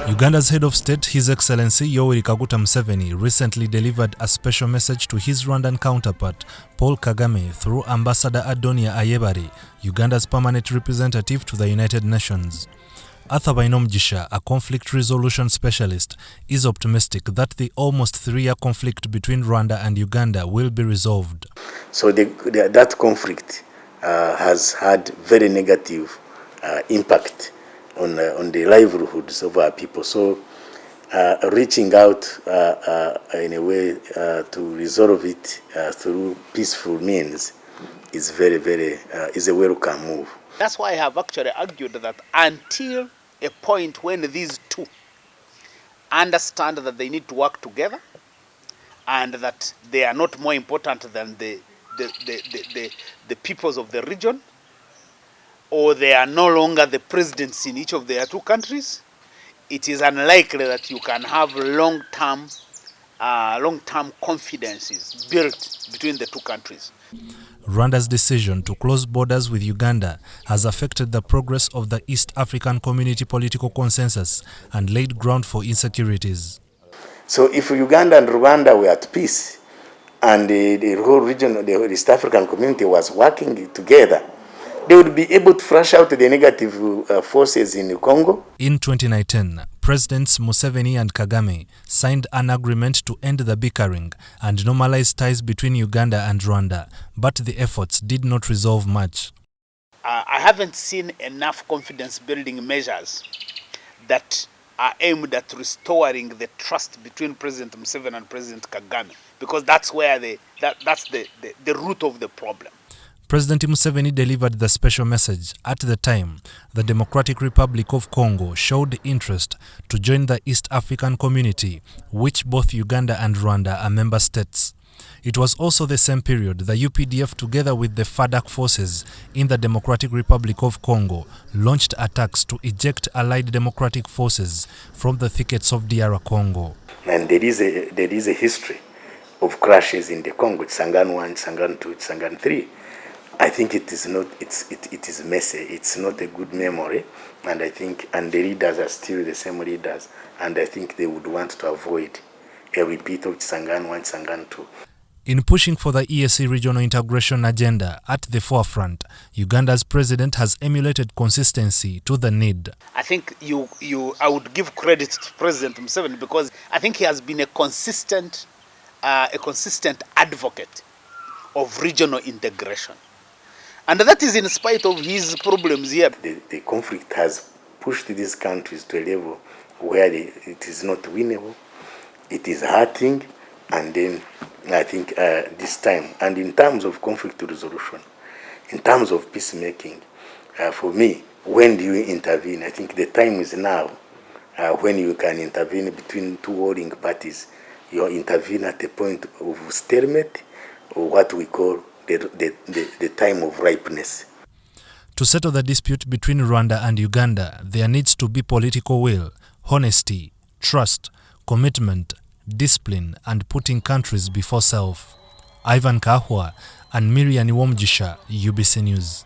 Uganda's head of state, His Excellency Yoweri Kaguta Museveni, recently delivered a special message to his Rwandan counterpart, Paul Kagame, through Ambassador Yoweri, Uganda's permanent representative to the United Nations. Arthur Bainomjisha, a conflict resolution specialist, is optimistic that the almost 3-year conflict between Rwanda and Uganda will be resolved. So that conflict has had very negative impact on the livelihoods of our people. So reaching out in a way to resolve it through peaceful means is is a welcome move. That's why I have actually argued that until a point when these two understand that they need to work together and that they are not more important than the peoples of the region, or they are no longer the presidents in each of their two countries, it is unlikely that you can have long-term confidences built between the two countries. Rwanda's decision to close borders with Uganda has affected the progress of the East African Community political consensus and laid ground for insecurities. So if Uganda and Rwanda were at peace and the whole region, the East African community was working together, they would be able to flush out the negative forces in Congo. In 2019, Presidents Museveni and Kagame signed an agreement to end the bickering and normalize ties between Uganda and Rwanda, but the efforts did not resolve much. I haven't seen enough confidence-building measures that are aimed at restoring the trust between President Museveni and President Kagame, because that's where that's the root of the problem. President Museveni delivered the special message. At the time, the Democratic Republic of Congo showed interest to join the East African community, which both Uganda and Rwanda are member states. It was also the same period the UPDF, together with the FADC forces in the Democratic Republic of Congo, launched attacks to eject allied democratic forces from the thickets of DR Congo. And there is a history of crashes in the Congo, Tsangano 1, Tsangano 2, Tsangano 3. I think it is not. It is messy. It's not a good memory, and the leaders are still the same leaders, and I think they would want to avoid a repeat of Tsangano 1, Tsangano 2. In pushing for the EAC regional integration agenda at the forefront, Uganda's president has emulated consistency to the need. I think I would give credit to President Museveni because I think he has been a consistent advocate of regional integration. And that is in spite of his problems here. The conflict has pushed these countries to a level where it is not winnable, it is hurting, and then I think this time, and in terms of conflict resolution, in terms of peacemaking, for me, when do you intervene? I think the time is now when you can intervene between two warring parties. You intervene at the point of stalemate, or what we call the time of ripeness. To settle the dispute between Rwanda and Uganda, there needs to be political will, honesty, trust, commitment, discipline, and putting countries before self. Ivan Kahwa and Miriam Womjisha, UBC News.